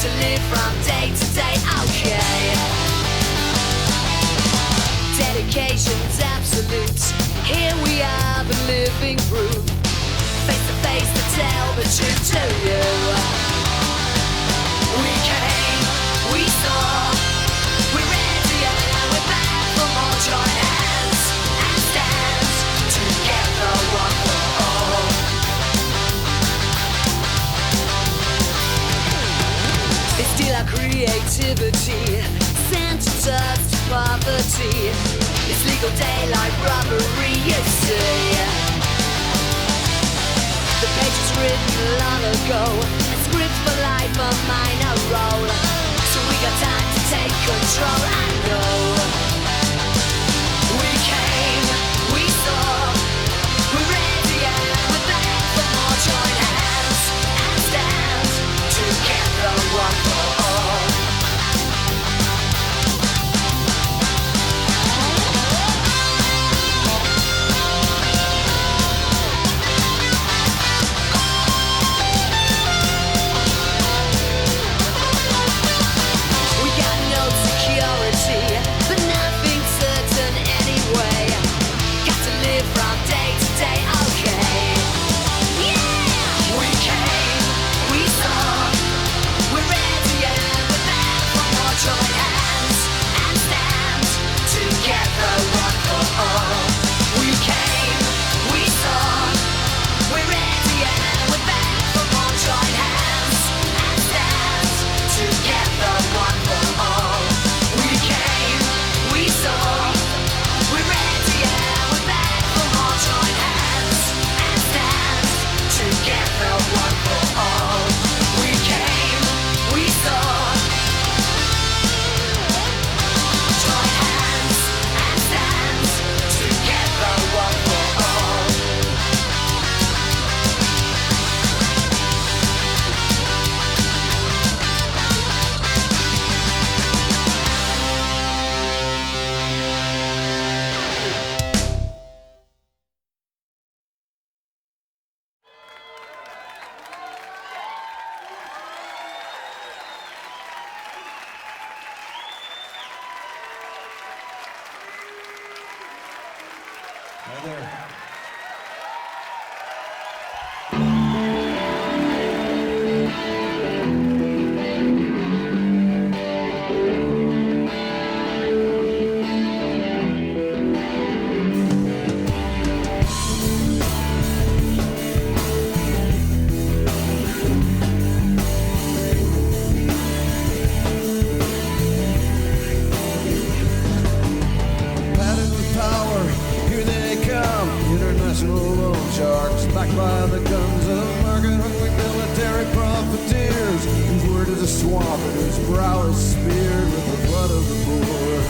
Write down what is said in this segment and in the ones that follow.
to live from day to day, okay. Dedication's absolute. Here we are, the living proof. Face to face to tell the truth to you. We came, we saw, we're ready and we're back for more. Join hands and stand together, one for all. It's still our creativity, sentenced us to poverty. It's legal daylight robbery, you see. written long ago. A script for life, a minor role. So we got time to take control. I know. We came, we saw, we're ready and we're back for more. Join hands and stand together, one for all. But nothing's certain anyway. Got to live from day to day, okay. Yeah! We came, we saw, we're ready and we're back for more. Join hands and stand together, one for all. We came, we saw, we're ready and we're back for more. Join hands and stand together, one for all. We came, we saw, we're ready and we're back for more. Join hands and stand together, one for all. We came, we saw, join hands and stand together, one for all. Hi there. Padded with power, here they come. International loan sharks, backed by the guns of market-hungry military profiteers, whose word is a swamp and whose brow is smeared with the blood of the poor.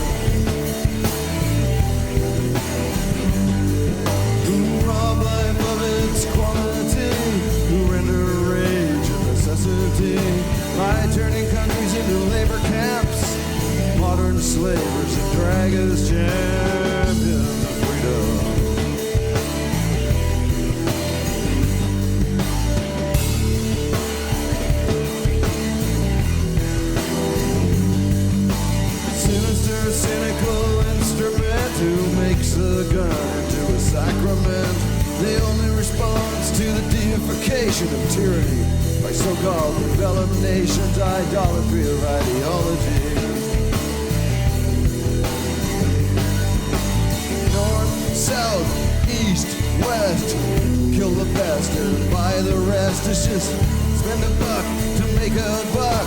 Who rob life of its quality, who render rage a necessity, by turning countries into labor camps, modern slavers and drag as champions of freedom. Sinister, cynical instrument who makes a gun into a sacrament. The only response to the deification of tyranny by so-called developed nations, idolatry of ideology. North, south, east, west, kill the best and buy the rest. It's just spend a buck to make a buck.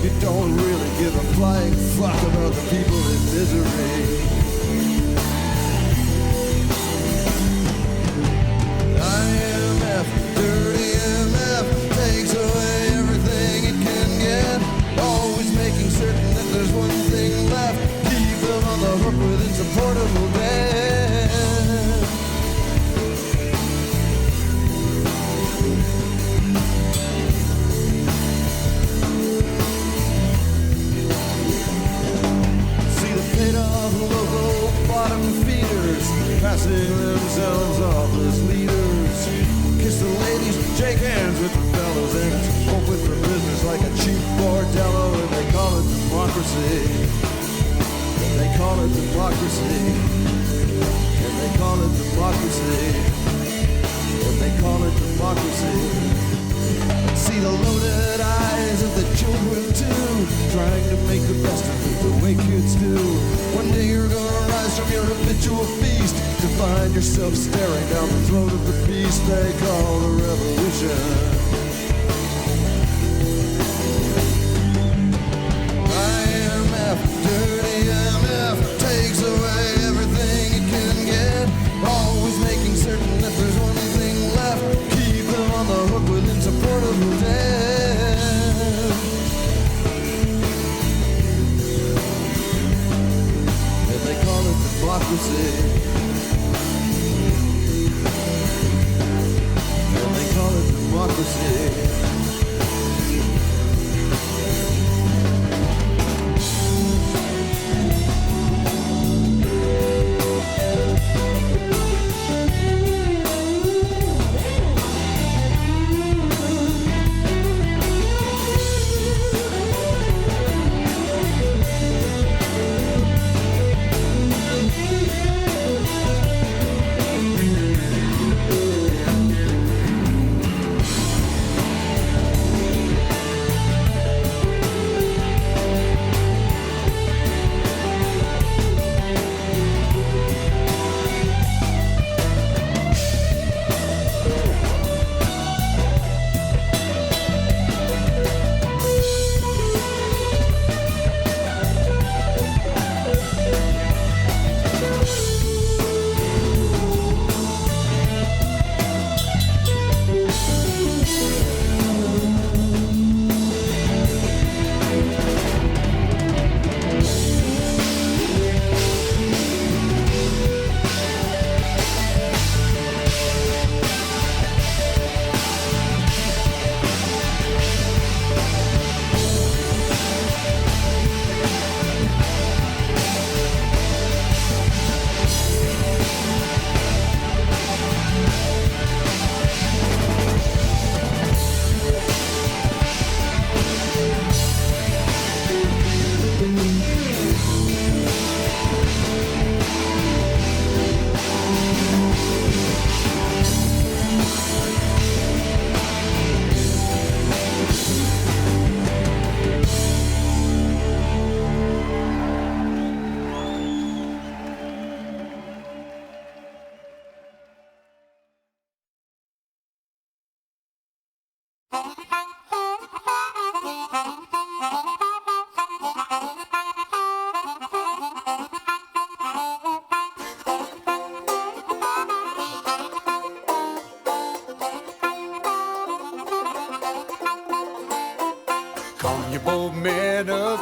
You don't really give a flying fuck about the people in misery. IMF, dirty MF, takes away everything it can get. Always making certain that there's one thing left. Keep them on the hook with insupportable debt. See the paid-off local bottom feeders passing themselves off as leaders. Kiss the ladies, shake hands with the fellas, and open for business like a cheap bordello, and they call it democracy. And they call it democracy. And they call it democracy. And they call it democracy. See the loaded eyes of the children too, trying to make the best of it the way kids do. One day you're gonna rise from your habitual feast to find yourself staring down the throat of the beast they call the revolution. IMF, dirty MF, takes away everything it can get. Always making certain that there's one thing left. Keep them on the hook democracy. And they call it democracy.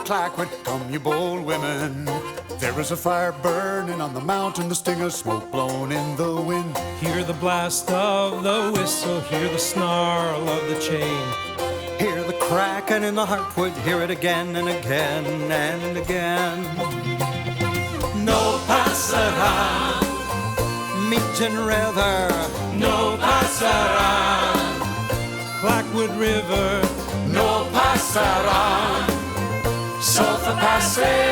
Clackwood, come you bold women. There is a fire burning on the mountain, the sting of smoke blown in the wind. Hear the blast of the whistle, hear the snarl of the chain. Hear the cracking in the heartwood, hear it again and again and again. No pasarán, Meeting River, no pasarán. Clackwood River, No pasarán, Sulphur Passage.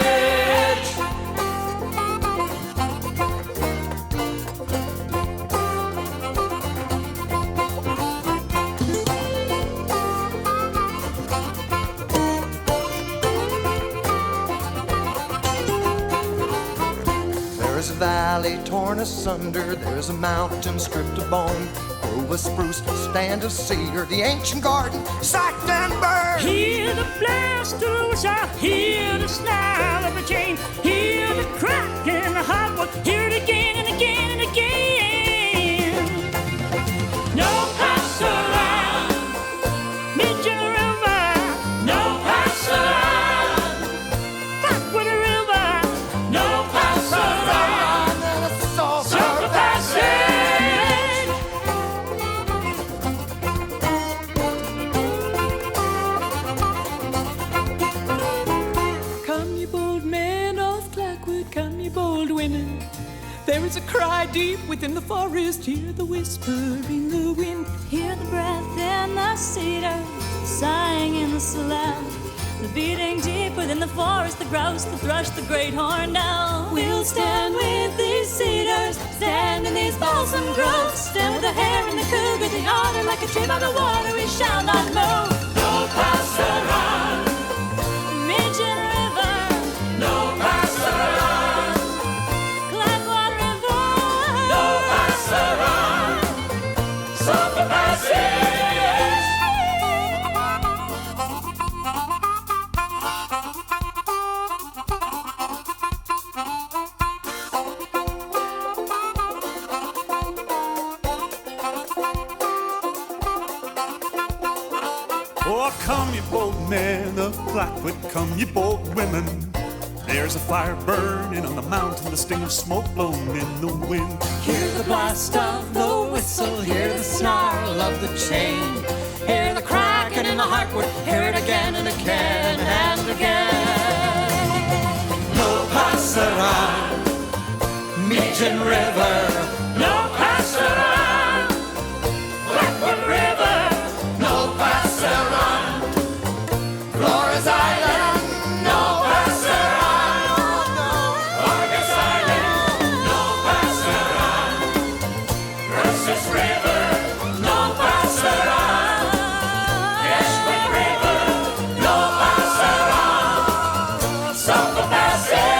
there's a valley torn asunder, there's a mountain stripped of bone. Grove of spruce, stand of cedar, the ancient garden, sacked and burned. Hear the blast of the whistle, hear the snarl of the chain, hear the crack in the hardwood, hear it again and again and again. No pass around, meet you in the river. No pass around, back with the river. No pass around, Sulphur Passage. Come, you bold men of Clackwood, come, you bold women. There is a cry deep within the forest, hear the whisper in the wind. Hear the breath in the cedar, sighing in the slough. The beating deep within the forest, the grouse, the thrush, the great horned owl. We'll stand with these cedars, stand in these balsam groves, stand with the hare and the cougar, the otter, like a tree by the water, we shall not move. No pass around, Midget River, no pass around, Clackwood River, no pass around, Sulphur Passage. Oh, come you bold men of Clackwood, come you bold women. There's a fire burning on the mountain, the sting of smoke blown in the wind. Hear the blast of the whistle, hear the snarl of the chain, hear the cracking in the heartwood, hear it again and again and again. No passerà, Meeting River, no passerà, Blackwood River, no passerà, Flores Island, no passerà, Vargas Island, no passerà, Versus River, no passerà, Ashwood River, no passerà, Sulphur Passage.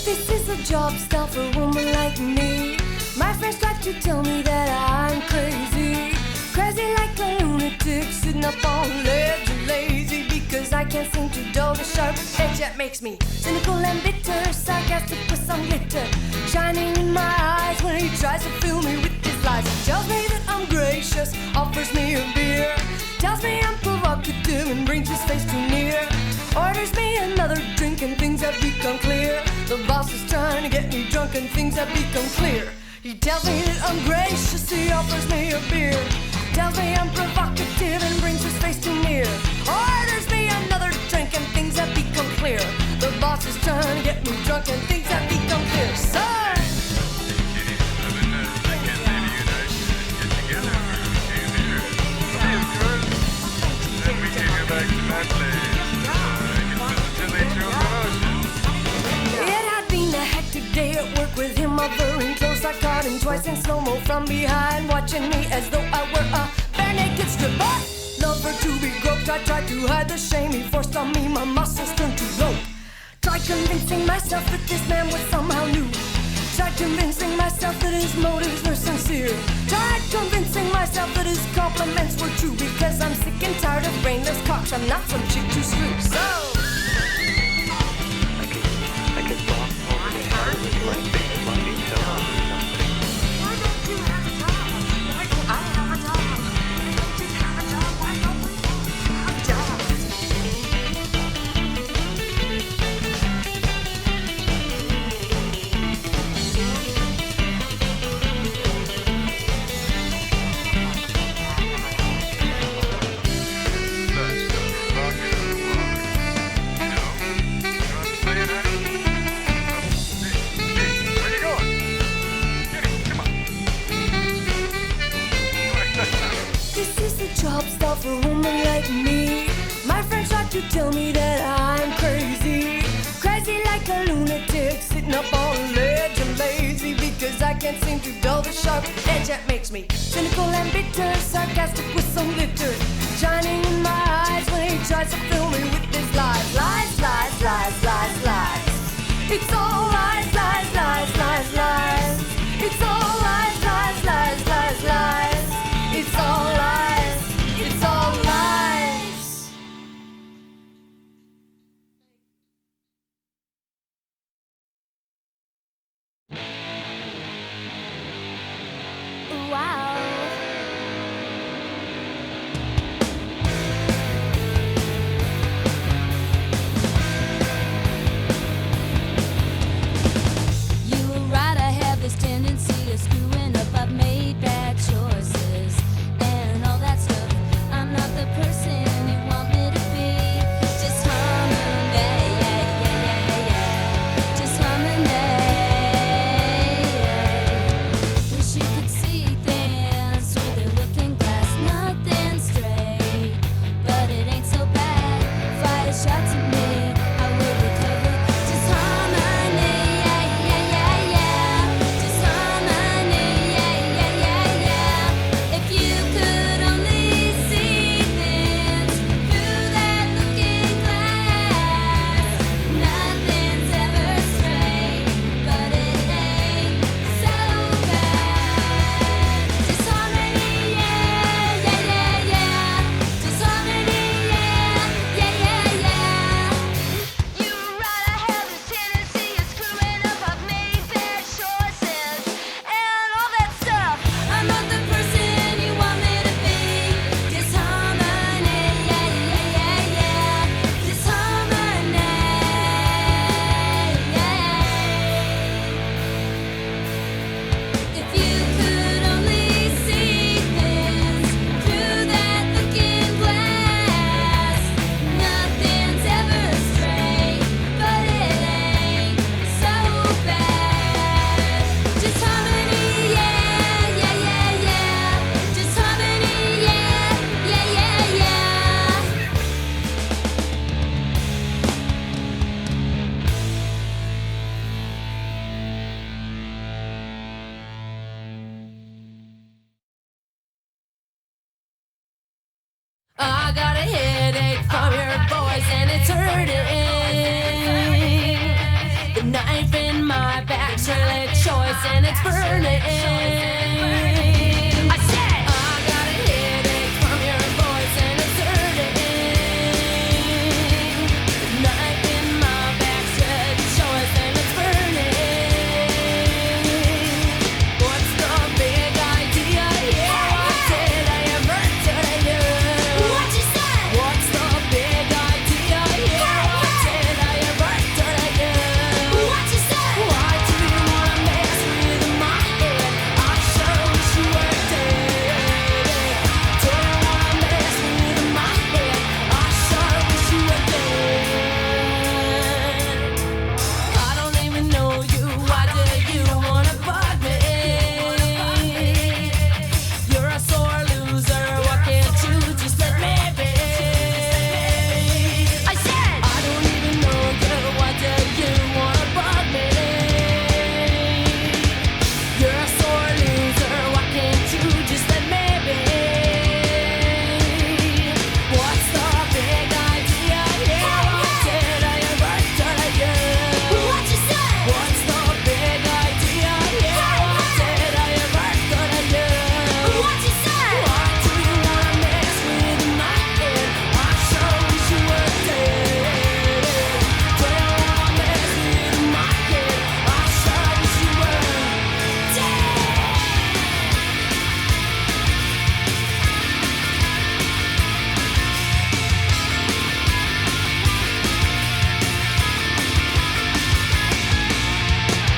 This is a job style for a woman like me. My friends try to tell me that I'm crazy. Crazy like a lunatic, sitting up on a ledge and lazy. Because I can't seem to dull the sharp edge that makes me cynical and bitter, sarcastic with some glitter shining in my eyes when he tries to fill me with his lies. He tells me that I'm gracious, offers me a beer, tells me I'm provocative and brings his face too near, orders me another drink and things have become clear. The boss is trying to get me drunk and things have become clear. He tells me that I'm gracious, he offers me a beer, tells me I'm provocative and brings his face too near, orders me another drink and things have become clear. The boss is trying to get me drunk and things have become clear. So it had been a hectic day at work with him hovering close. I caught him twice in slow-mo from behind, watching me as though I were a bare naked stripper. Lover to be groped, I tried to hide the shame he forced on me. My muscles turned to rope. Tried convincing myself that this man was somehow new. Tried convincing myself that his motives were sincere. Tried convincing myself that his compliments were true. Because I'm sick and tired of brainless cocks, I'm not some chick to screw. So I could walk over the heart with one big lumpy toe or something. why don't you have a job? Why don't I have a job? I don't just have a job. Why don't we have a job? This is the job style for a woman like me. My friends try to tell me that I'm crazy. Crazy like a lunatic, sitting up on a ledge and lazy. Because I can't seem to dull the sharp edge that makes me cynical and bitter, sarcastic with some glitter shining in my eyes when he tries to fill me with his lies. Lies, lies, lies, lies, lies. It's all lies, lies, lies, lies, lies. It's all lies, lies, lies, lies, lies. It's all lies, it's all lies. Wow. You were right, I have this tendency of screwing up. I've made bad choices and all that stuff. I'm not the person you want me to be. Disharmony, disharmony. Wish you could see things through the looking glass. Nothing straight, but it ain't so bad. Fire shots at me, I will recover. Disharmony, disharmony, if you could only see things through that looking glass. Nothing's ever straight, but it ain't so bad. Disharmony, disharmony, You're right, I have this tendency of screwing up. I've made bad choices and all that stuff. I'm not the person you want me to be. Disharmony, disharmony. If you could only see things through that looking glass. Nothing's ever straight, but it ain't so bad. Disharmony, disharmony, I got a headache from your voice and it's hurting. The knife in choice and it's burning. I said I got a headache from your voice and it's hurting. Knife in my back said choice and it's burning. What's the big idea here? What did I ever tell you? What you said? What's the big idea here? What did I ever tell you? What you said? Why do you wanna mess with my head? I sure wish you were dead. Do you wanna mess with my head? I sure wish you were dead. I don't even know you. Why do you wanna bug me? You're a sore loser. Why can't you just let me be? I said I don't even know you. Why do you wanna bug me? You're a sore loser. Why can't you just let me be? What's the big idea here? What did I ever tell you? What you said? What's the big idea here? What did I ever tell you? What you said? Why do you wanna mess with my head? I sure wish you were dead. Do you wanna mess with my head? I sure wish you were dead.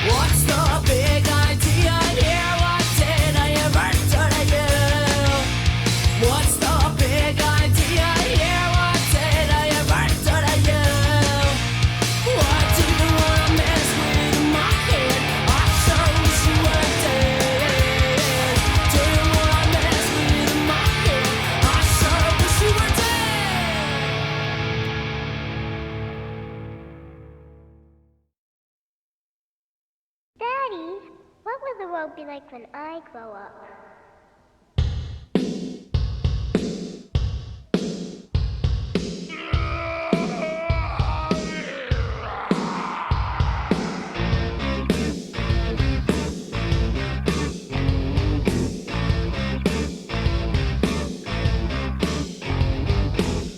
What's the big idea here? What did I ever tell you? What's the big idea here? What did I ever tell you? Why do you wanna mess with my head? I sure wish you were dead. Do you wanna mess with my head? I sure wish you were dead. Daddy, what will the world be like when I grow up?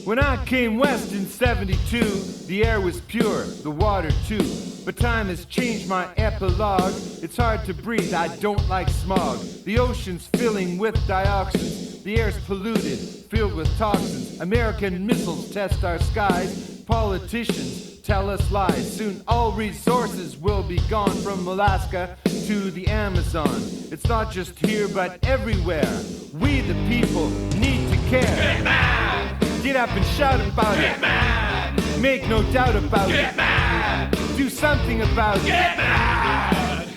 When I came west in 72, the air was pure, the water too. But time has changed my epilogue. It's hard to breathe, I don't like smog. The ocean's filling with dioxins. The air's polluted, filled with toxins. American missiles test our skies. Politicians tell us lies. Soon all resources will be gone from Alaska to the Amazon. It's not just here but everywhere. We the people need to care. Get mad! Get up and shout about it. Get mad! Make no doubt about it. Get mad! Do something about it. Get mad!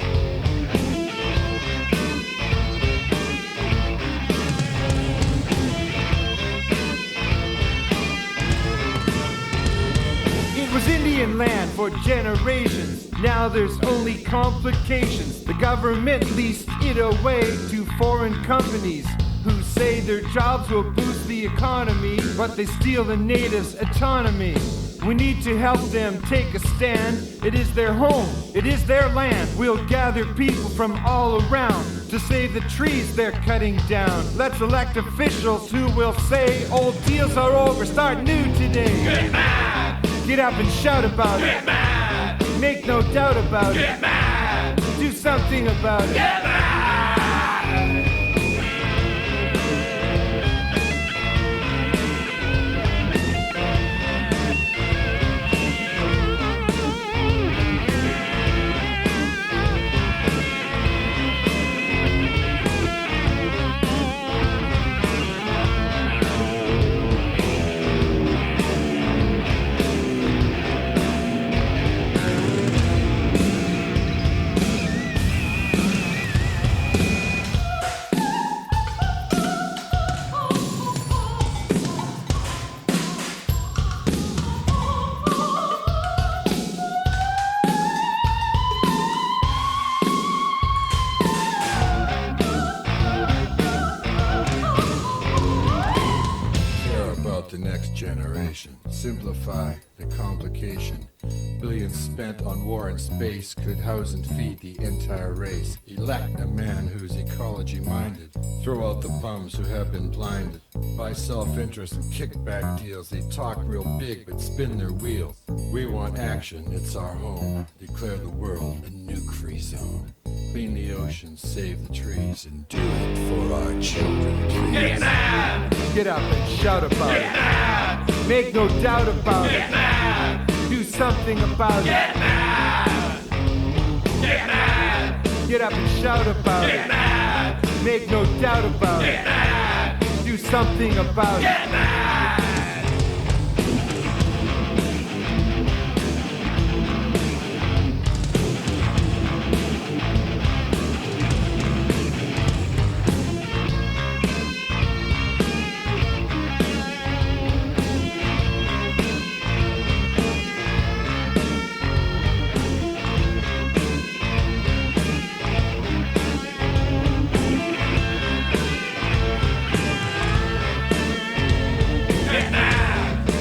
It was Indian land for generations. Now there's only complications. The government leased it away to foreign companies who say their jobs will boost the economy, but they steal the natives' autonomy. We need to help them take a stand. It is their home, it is their land. We'll gather people from all around to save the trees they're cutting down. Let's elect officials who will say old deals are over, start new today. Get mad! Get up and shout about it. Get mad! Make no doubt about it. Get mad! Do something about it. Get mad! Simplify the complication. billion spent on war and space could house and feed the entire race. Elect a man who's ecology-minded. Throw out the bums who have been blinded by self-interest and kickback deals. They talk real big but spin their wheels. We want action, it's our home. Declare the world a nuke-free zone. Clean the ocean, save the trees, and do it for our children, please. Get mad! Get up and shout about it. Mad! Make no doubt about it. Mad! Do something about it. Mad! Get mad! Get up and shout about it. Mad! Make no doubt about it. Mad! Do something about it. Mad!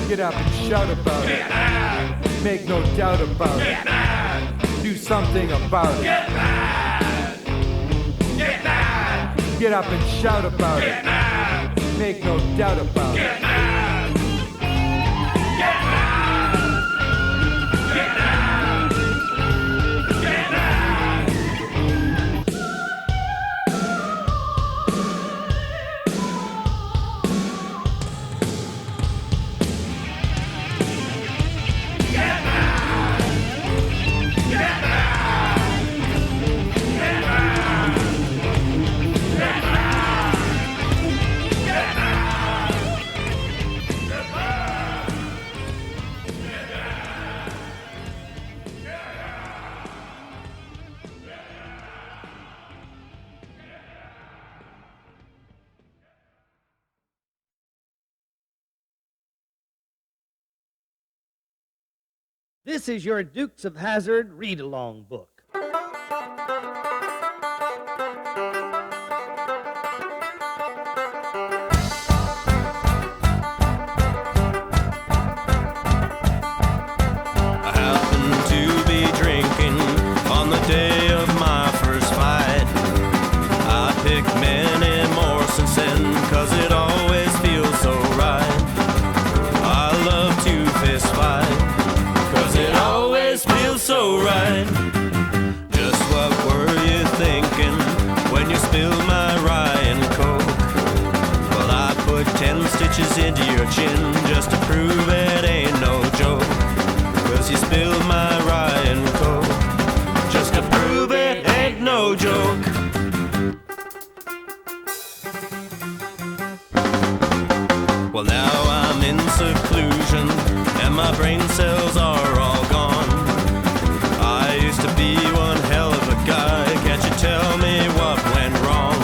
Get up and shout about it. Make no doubt about it. Do something about it. Get up and shout about it. Make no doubt about it. This is your Dukes of Hazzard read-along book. I happened to be drinking on the day of my first fight. I picked many more since then, 'cause it always feels so right. I love to fist fight, it always feels so right. Just what were you thinking when you spilled my rye and coke? Well, I put 10 stitches into your chin just to prove it ain't no joke. 'Cause you spilled my rye and coke just to prove it ain't no joke. Well, now I'm in seclusion and my brain cells are all gone. I used to be one hell of a guy. Can't you tell me what went wrong?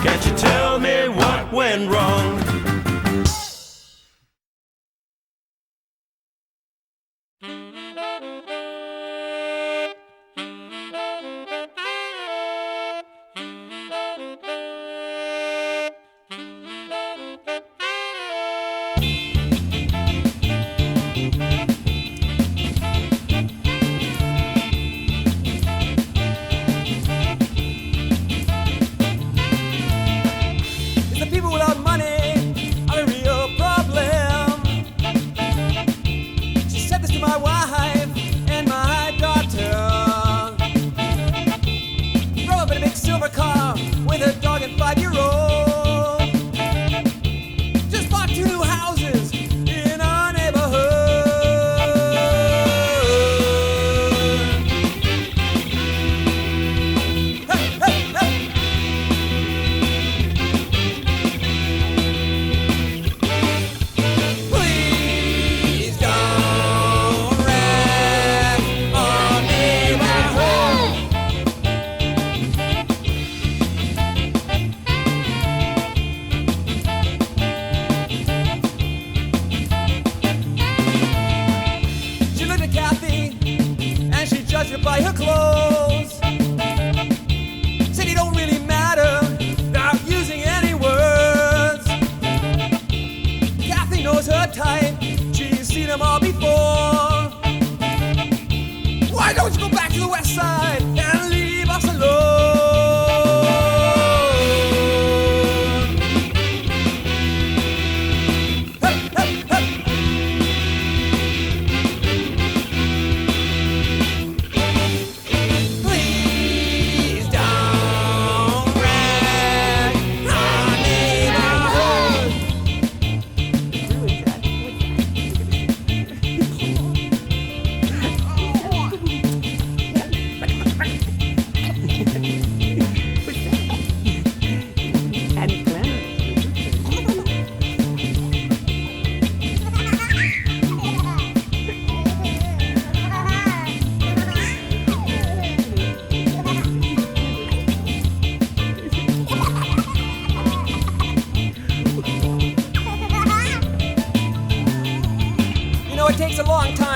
Can't you tell me what went wrong? by her clothes. Said it don't really matter without using any words. Kathy knows her type, she's seen them all before.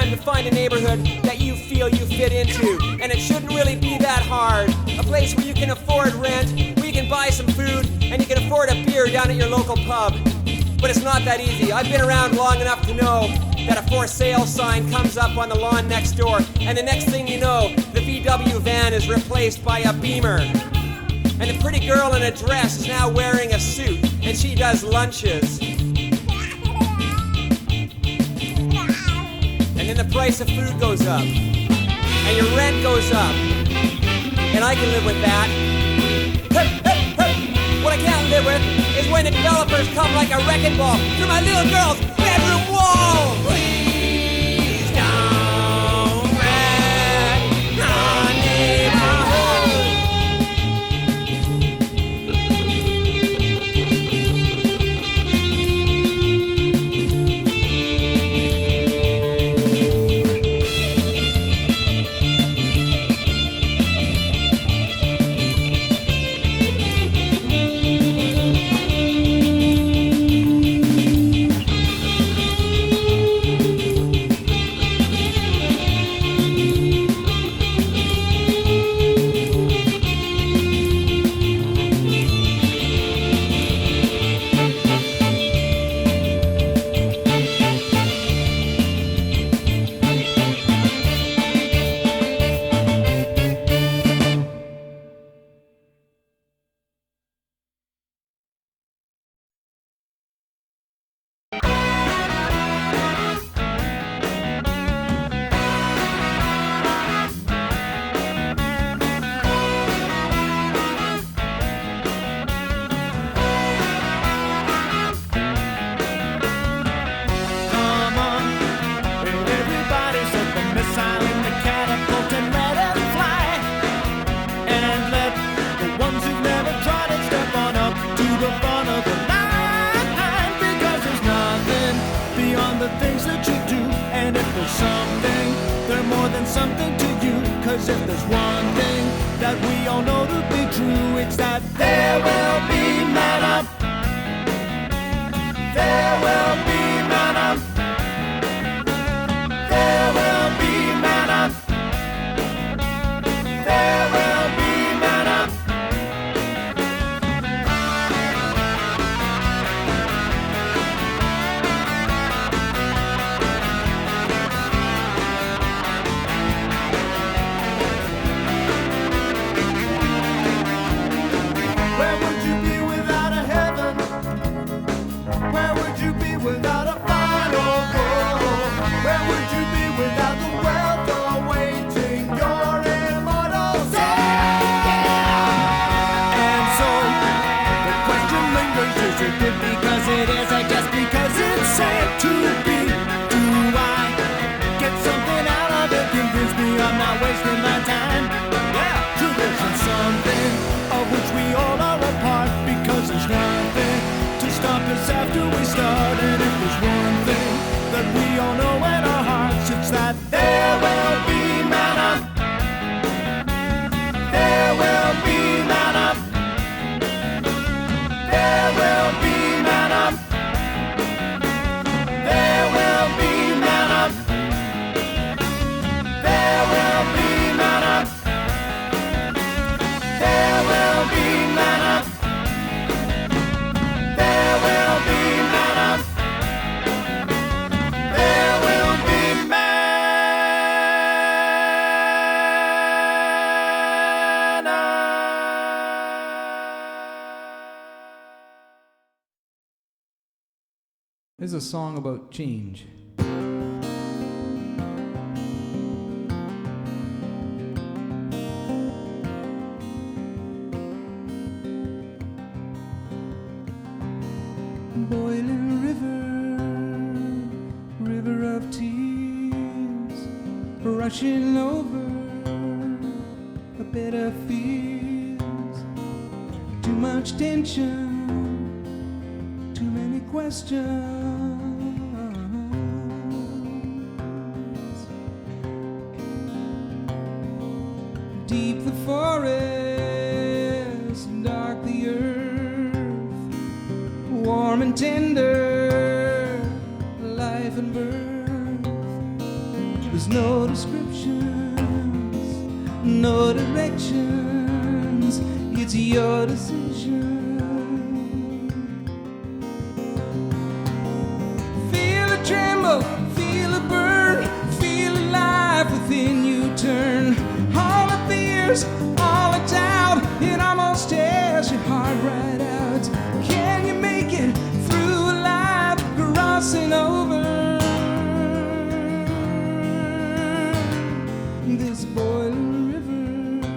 time to find a neighborhood that you feel you fit into. And it shouldn't really be that hard. A place where you can afford rent, where you can buy some food, and you can afford a beer down at your local pub. But it's not that easy. I've been around long enough to know that a for sale sign comes up on the lawn next door, and the next thing you know, the VW van is replaced by a Beamer. And the pretty girl in a dress is now wearing a suit, and she does lunches. And then the price of food goes up, and your rent goes up, and I can live with that. What I can't live with is when the developers come like a wrecking ball through my little girl's bedroom wall. Please don't wreck our neighborhood. This is a song about change. Boiling river of tears, rushing over a bed of fears. Too much tension, too many questions. Deep the forest, dark the earth, warm and tender, life and birth. There's no descriptions, no directions. It's your decision. Feel it tremble, feel it burn, feel it life within you turn. All the fears, all the doubt, it almost tears your heart right out. Can you make it through life, crossing over this boiling river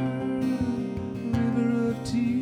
of tears?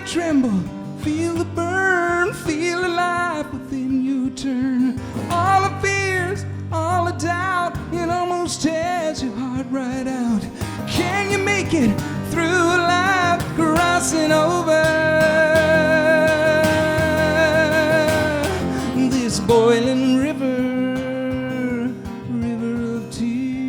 Tremble, feel the burn, feel the life within you turn. All the fears, all the doubt, it almost tears your heart right out. Can you make it through life, crossing over this boiling river of tears?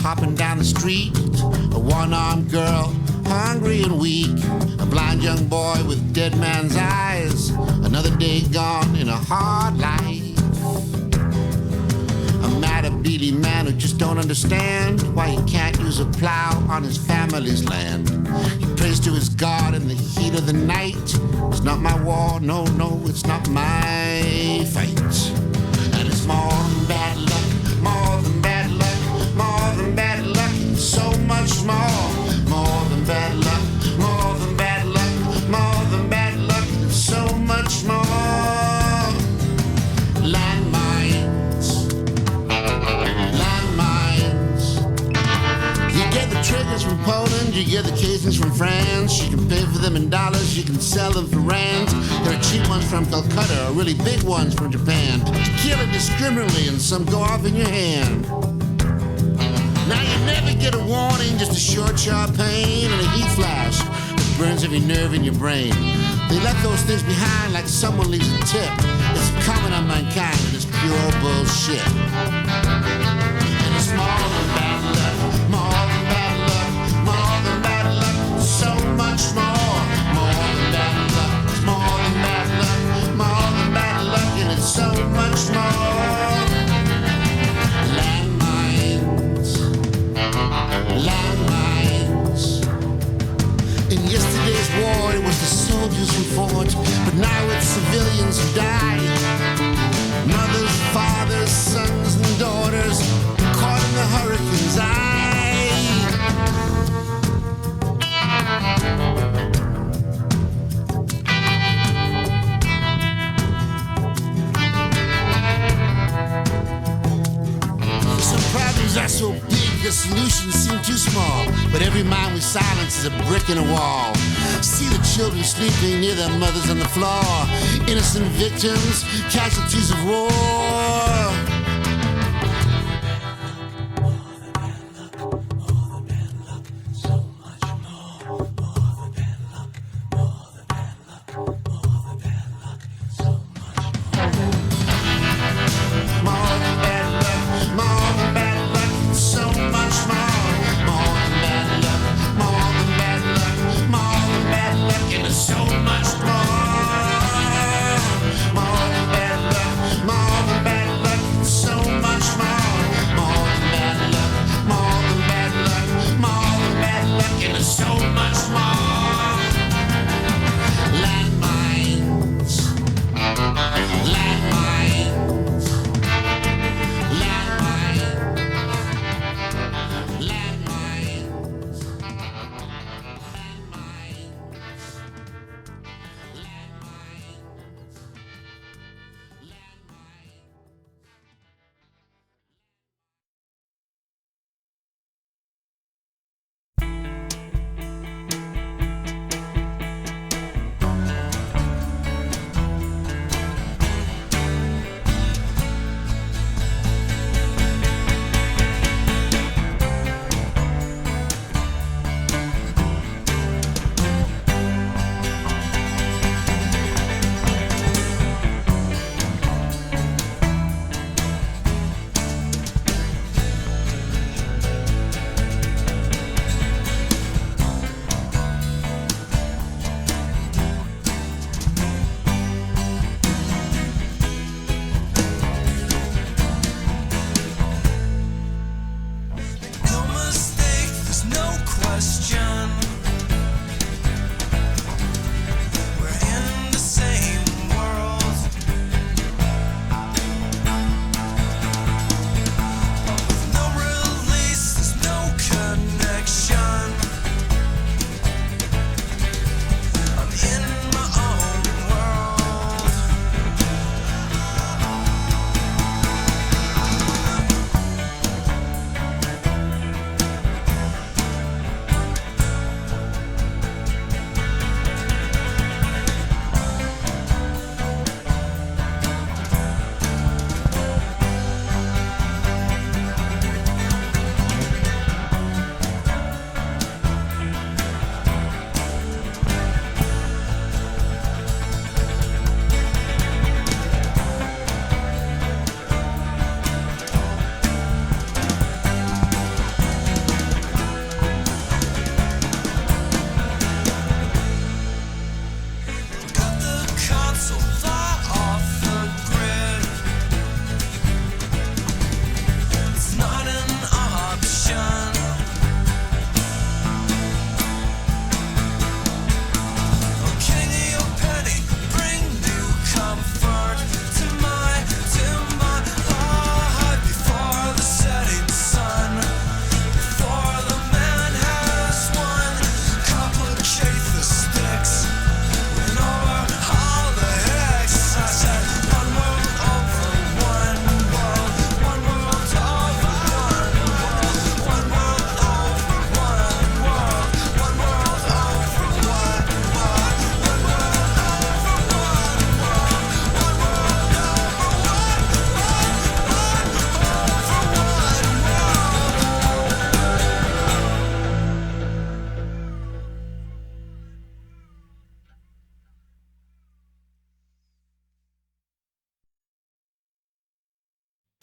Hopping down the street, a one-armed girl, hungry and weak, a blind young boy with dead man's eyes, another day gone in a hard life. A mad, beady man who just don't understand why he can't use a plow on his family's land. He prays to his God in the heat of the night. It's not my war, no, no, it's not my fight. And it's more than bad luck, more than bad luck. More than bad luck, so much more. More than bad luck, more than bad luck, more than bad luck, so much more. Landmines, landmines. You get the triggers from Poland, you get the casings from France. You can pay for them in dollars, you can sell them for rands. There are cheap ones from Calcutta, or really big ones from Japan. You kill indiscriminately and some go off in your hand. Now you never get a warning, just a short, sharp pain and a heat flash that burns every nerve in your brain. They left those things behind like someone leaves a tip. It's common on mankind and it's pure bullshit. And it's landmines. In yesterday's war, it was the soldiers who fought, but now it's civilians who die. Mothers, fathers, sons, and daughters caught in the hurricane's eye. Some problems are so big, the solutions seem too small. But every mind we silence is a brick in a wall. See the children sleeping near their mothers on the floor. Innocent victims, casualties of war.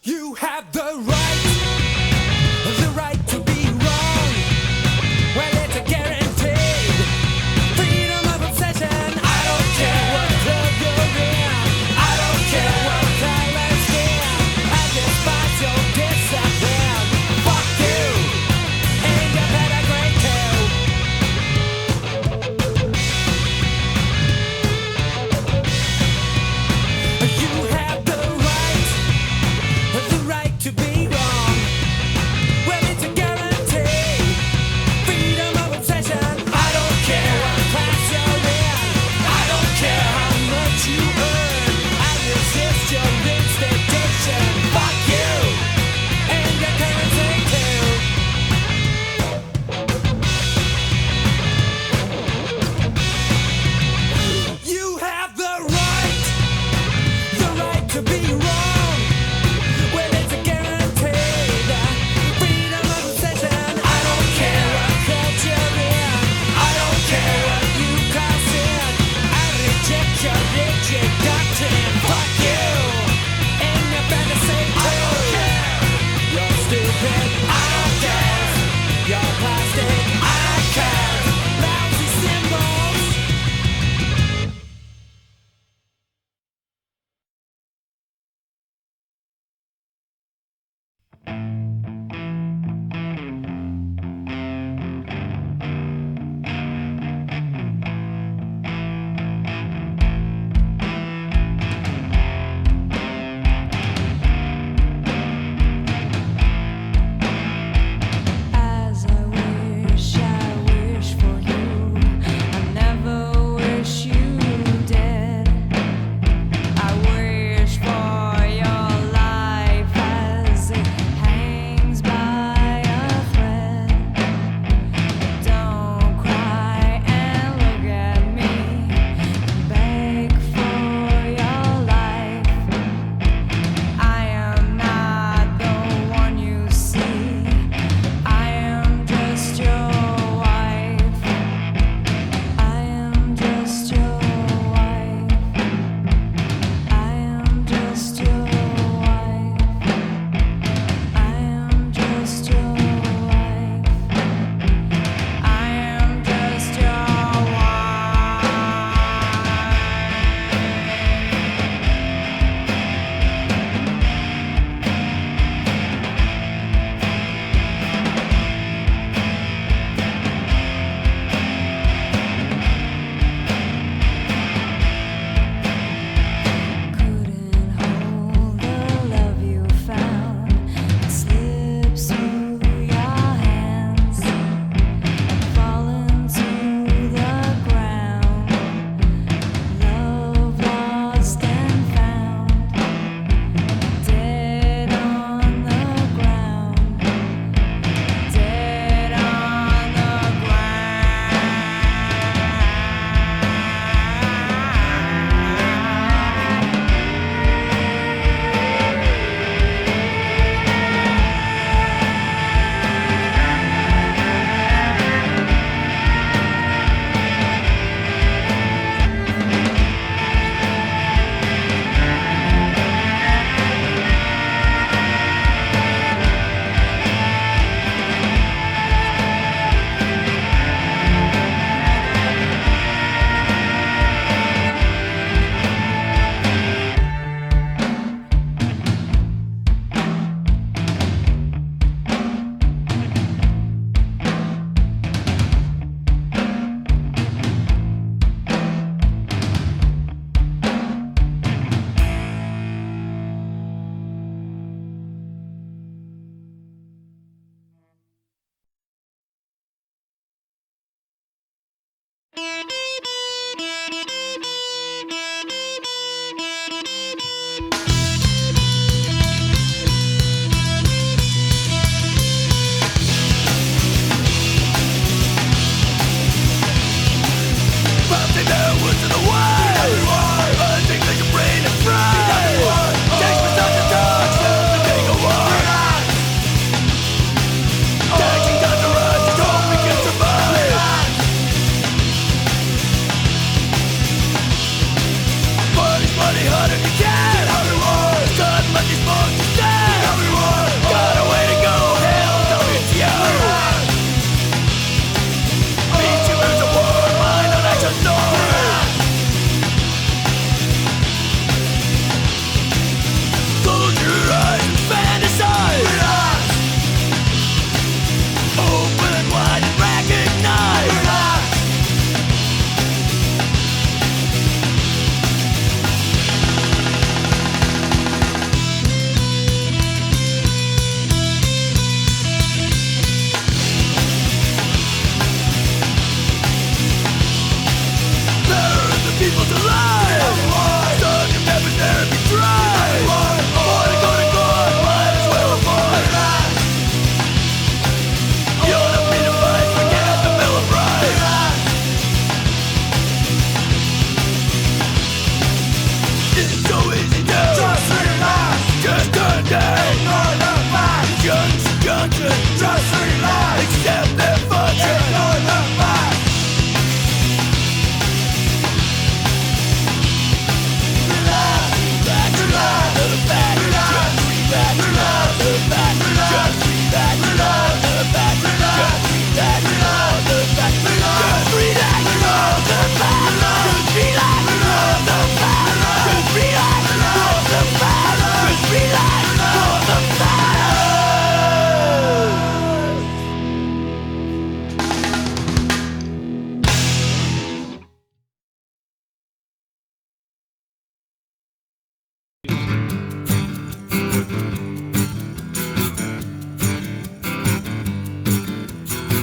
You have the right to be wrong. Well, it's a guaranteed freedom of obsession. I don't care what club you're in. I don't care what color skin. I despise your discipline. Fuck you and your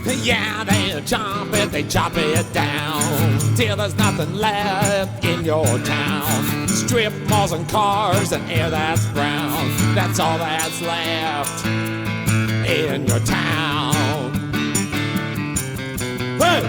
Yeah, they chop it down, till there's nothing left in your town. Strip malls and cars and air that's brown, that's all that's left in your town. Hey!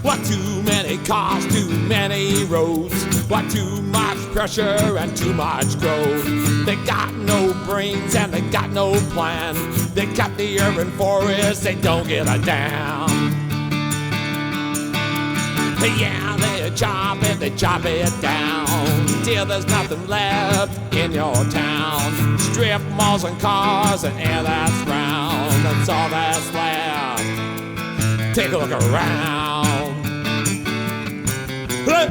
What too many cars, too many roads, what too much pressure and too much growth. They got no brains and they got no plan. They cut the urban forest, they don't give a damn. Yeah, they chop it down, till there's nothing left in your town. Strip malls and cars and air that's brown, that's all that's left. Take a look around. Hey!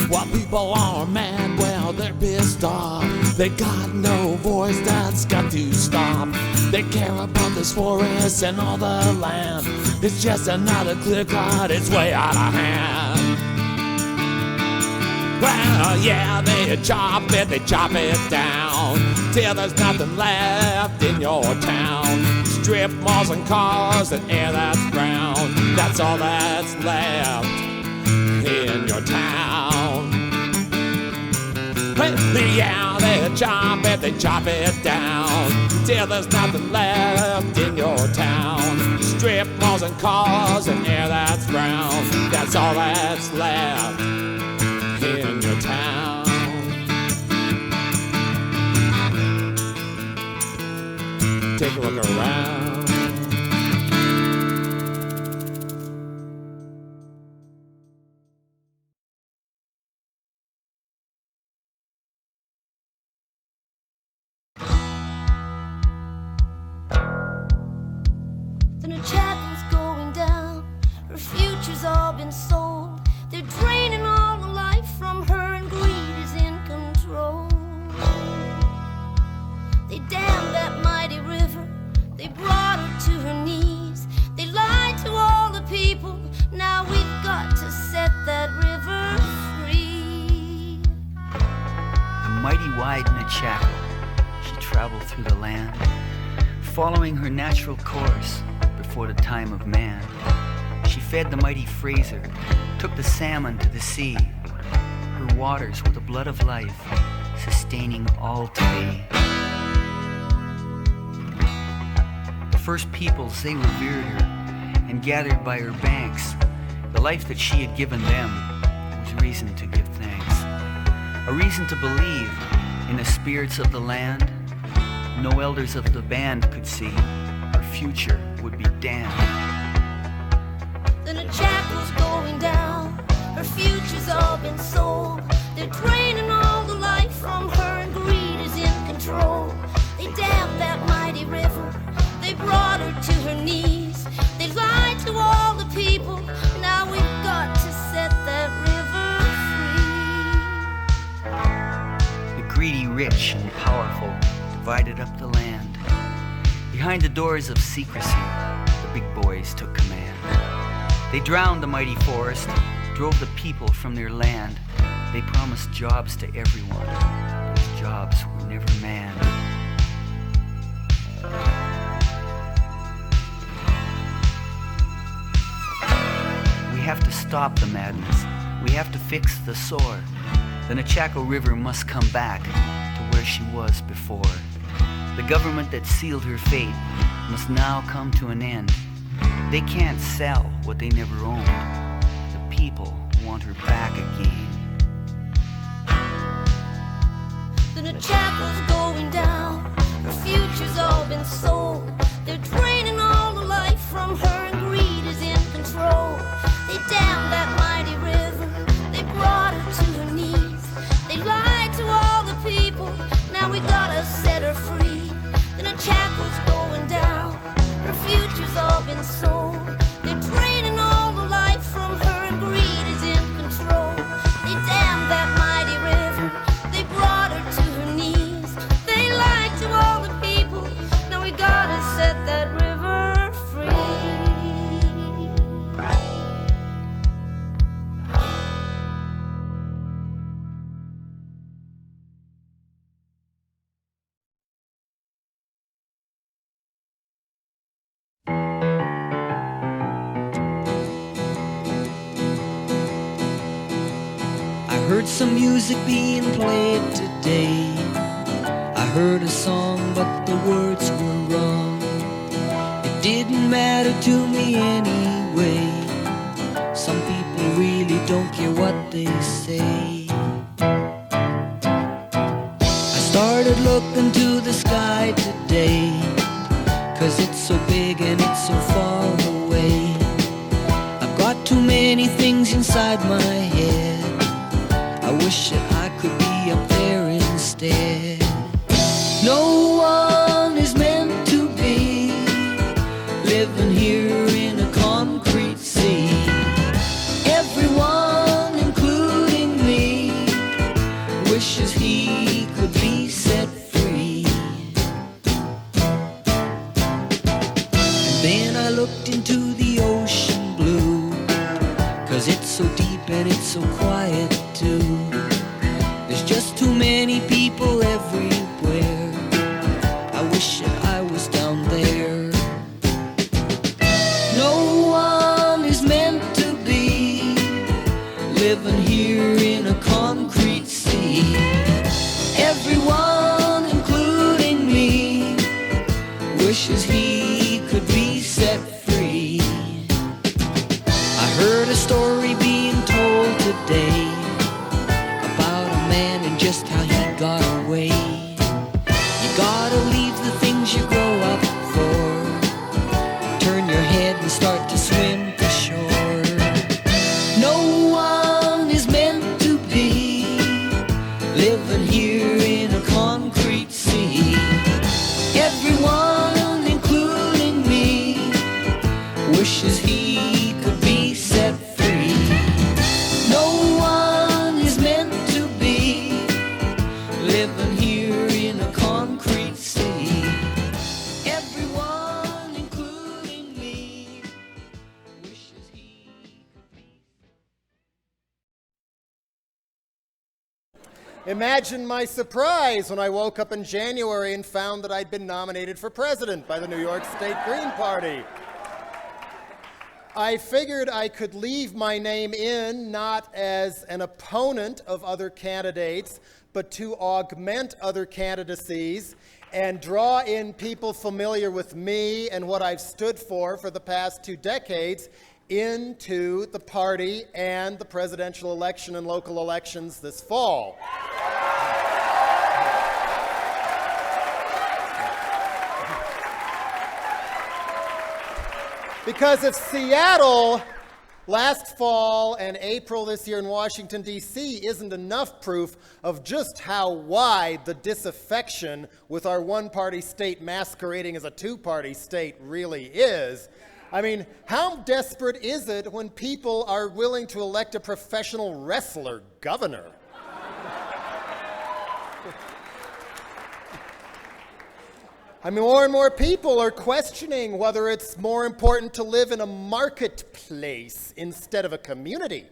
While people are mad, well, they're pissed off. They got no voice, that's got to stop. They care about this forest and all the land. It's just another clear cut, it's way out of hand. Well, yeah, they chop it down, till there's nothing left in your town. Strip malls and cars and air that's brown, that's all that's left in your town. Yeah, they chop it down, till there's nothing left in your town. Strip malls and cars and air that's brown, that's all that's left in your town. Take a look around. The Nechako's going down, her future's all been sold. They're draining all the life from her and greed is in control. They dammed that mighty river, they brought her to her knees. They lied to all the people, now we've got to set that river free. The mighty wide Nechako, she traveled through the land, following her natural course before the time of man. She fed the mighty Fraser, took the salmon to the sea. Her waters were the blood of life, sustaining all to be. The first peoples, they revered her and gathered by her banks. The life that she had given them was reason to give thanks. A reason to believe in the spirits of the land. No elders of the band could see her future would be damned. The Nechako's going down, her future's all been sold. They're draining all the life from her and greed is in control. They dammed that mighty river, they brought her to her knees. They lied to all the people, now we've got to set that river free. The greedy rich and powerful divided up the land. Behind the doors of secrecy, the big boys took command. They drowned the mighty forest, drove the people from their land. They promised jobs to everyone. Those jobs were never manned. We have to stop the madness. We have to fix the sore. The Nechako River must come back to where she was before. The government that sealed her fate must now come to an end. They can't sell what they never owned. The people want her back again. The Nechako's going down, her future's all been sold. They're draining all the life from her and greed is in control. They dammed that mighty river, they brought her to her knees. They lied to all the people, now we gotta set her free. The Nechako's going down, her future's all been sold. They're draining all the life from her and greed is in control. They dammed that mighty river, they brought her to her knees. They lied to all the people, now we gotta set that river free. heard some music being played today. I heard a song, but the words were wrong. It didn't matter to me anyway. Some people really don't care what they say. I started looking to the sky today, 'cause it's so big and it's so far away. I've got too many things inside my head. I wish that I could be up there instead. No one is meant to be living here in a concrete sea. Everyone, including me, wishes he could be set free. And then I looked into the ocean blue, 'cause it's so deep and it's so quiet too. There's just too many people everywhere. I wish that I was down there. No one is meant to be living here in a concrete sea. Everyone, including me, wishes he could be set free. I heard a story being told today about a man and just how he got away. You gotta leave the things you grow up for. Turn your head and start to swim to shore. No one is meant to be living here in a concrete sea. Everyone, including me, wishes he could be set free. No one is meant to be living here in a concrete sea. Everyone, including me, wishes he could be. Imagine my surprise when I woke up in January and found that I'd been nominated for president by the New York State Green Party. I figured I could leave my name in not as an opponent of other candidates, but to augment other candidacies and draw in people familiar with me and what I've stood for the past 2 decades into the party and the presidential election and local elections this fall. Because if Seattle last fall and April this year in Washington, D.C. isn't enough proof of just how wide the disaffection with our one-party state masquerading as a two-party state really is, I mean, how desperate is it when people are willing to elect a professional wrestler governor? I mean, more and more people are questioning whether it's more important to live in a marketplace instead of a community.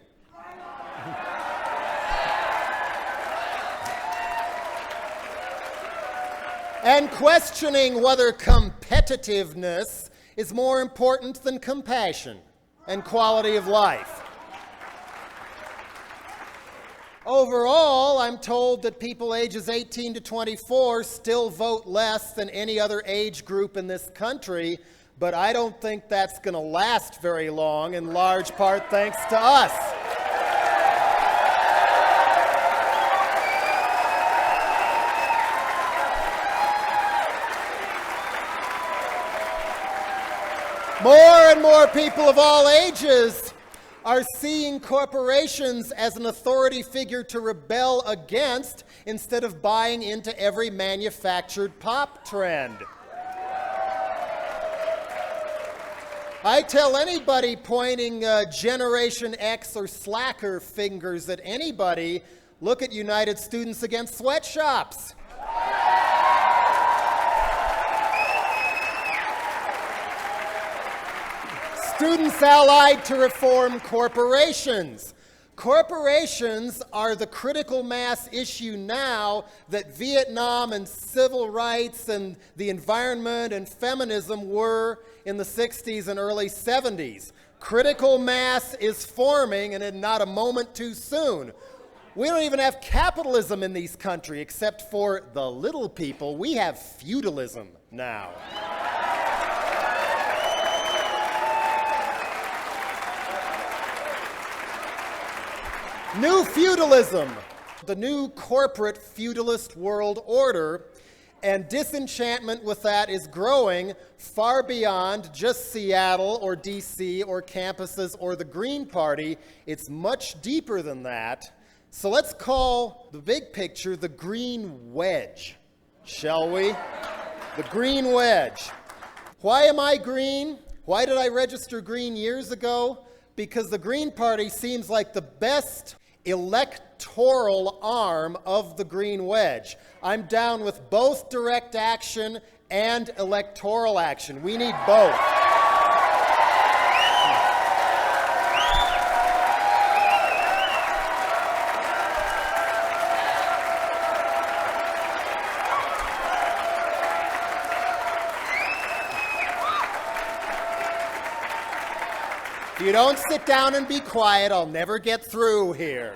And questioning whether competitiveness is more important than compassion and quality of life. Overall, I'm told that people ages 18 to 24 still vote less than any other age group in this country, but I don't think that's going to last very long, in large part thanks to us. More and more people of all ages are seeing corporations as an authority figure to rebel against instead of buying into every manufactured pop trend. I tell anybody pointing Generation X or slacker fingers at anybody, look at United Students Against Sweatshops. Students allied to reform corporations. Corporations are the critical mass issue now that Vietnam and civil rights and the environment and feminism were in the 60s and early 70s. Critical mass is forming, and not a moment too soon. We don't even have capitalism in these countries, except for the little people. We have feudalism now. New feudalism, the new corporate feudalist world order, and disenchantment with that is growing far beyond just Seattle or DC or campuses or the Green Party. It's much deeper than that. So let's call the big picture the Green Wedge, shall we? The Green Wedge. Why am I green? Why did I register green years ago? Because the Green Party seems like the best electoral arm of the Green Wedge. I'm down with both direct action and electoral action. We need both. If you don't sit down and be quiet, I'll never get through here.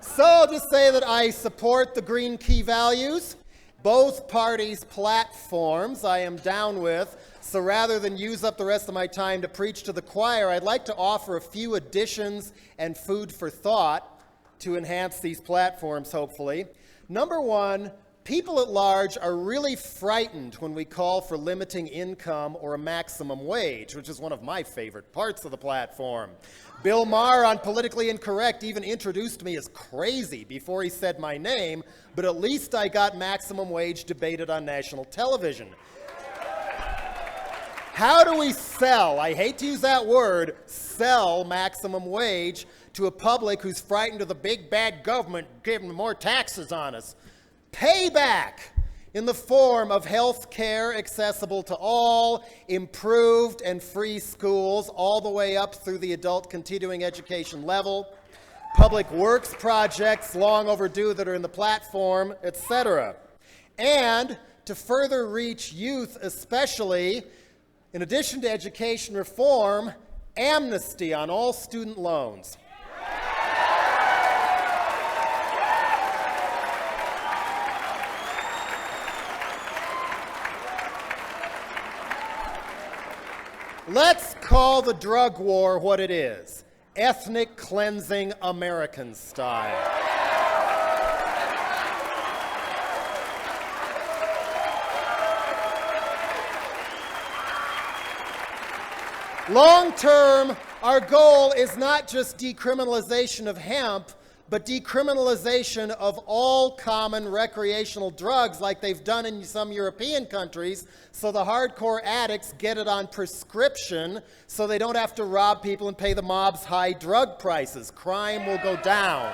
So I'll just say that I support the Green key values. Both parties' platforms I am down with. So rather than use up the rest of my time to preach to the choir, I'd like to offer a few additions and food for thought to enhance these platforms, hopefully. Number one, people at large are really frightened when we call for limiting income or a maximum wage, which is one of my favorite parts of the platform. Bill Maher on Politically Incorrect even introduced me as crazy before he said my name, but at least I got maximum wage debated on national television. How do we sell, I hate to use that word, sell maximum wage to a public who's frightened of the big bad government giving more taxes on us? Payback in the form of health care accessible to all, improved and free schools all the way up through the adult continuing education level, public works projects long overdue that are in the platform, etc. And to further reach youth especially, in addition to education reform, amnesty on all student loans. Let's call the drug war what it is. Ethnic cleansing American style. Long term, our goal is not just decriminalization of hemp, but decriminalization of all common recreational drugs like they've done in some European countries, so the hardcore addicts get it on prescription so they don't have to rob people and pay the mob's high drug prices. Crime will go down.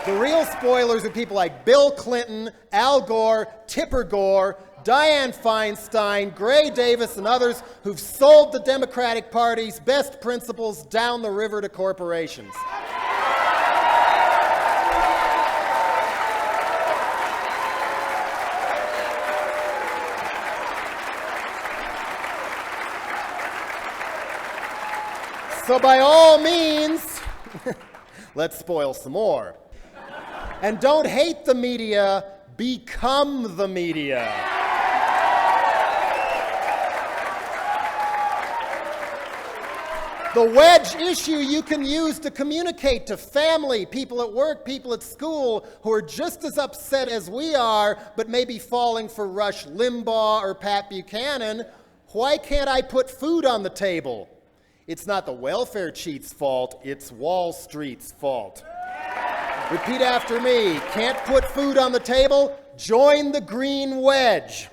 The real spoilers are people like Bill Clinton, Al Gore, Tipper Gore, Dianne Feinstein, Gray Davis, and others who've sold the Democratic Party's best principles down the river to corporations. So by all means, let's spoil some more. And don't hate the media, become the media. The wedge issue you can use to communicate to family, people at work, people at school who are just as upset as we are, but maybe falling for Rush Limbaugh or Pat Buchanan. Why can't I put food on the table? It's not the welfare cheat's fault, it's Wall Street's fault. Repeat after me. Can't put food on the table? Join the Green Wedge.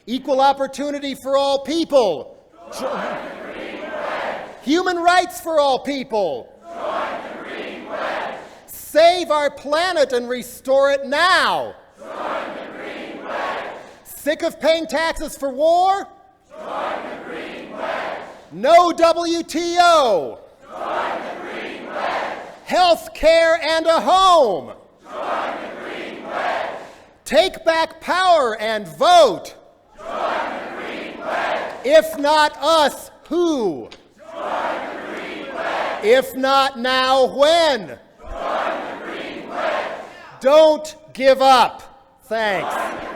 Equal opportunity for all people. Join the Green Wedge. Human rights for all people. Join the Green Wedge. Save our planet and restore it now. Join the Green Wedge. Sick of paying taxes for war? Join the Green Wedge. No WTO. Join the Green Wedge. Health care and a home. Join the Green Wedge. Take back power and vote. Join the Green Wedge. If not us, who? Join the Green Wedge. If not now, when? Join the Green Wedge. Don't give up. Thanks.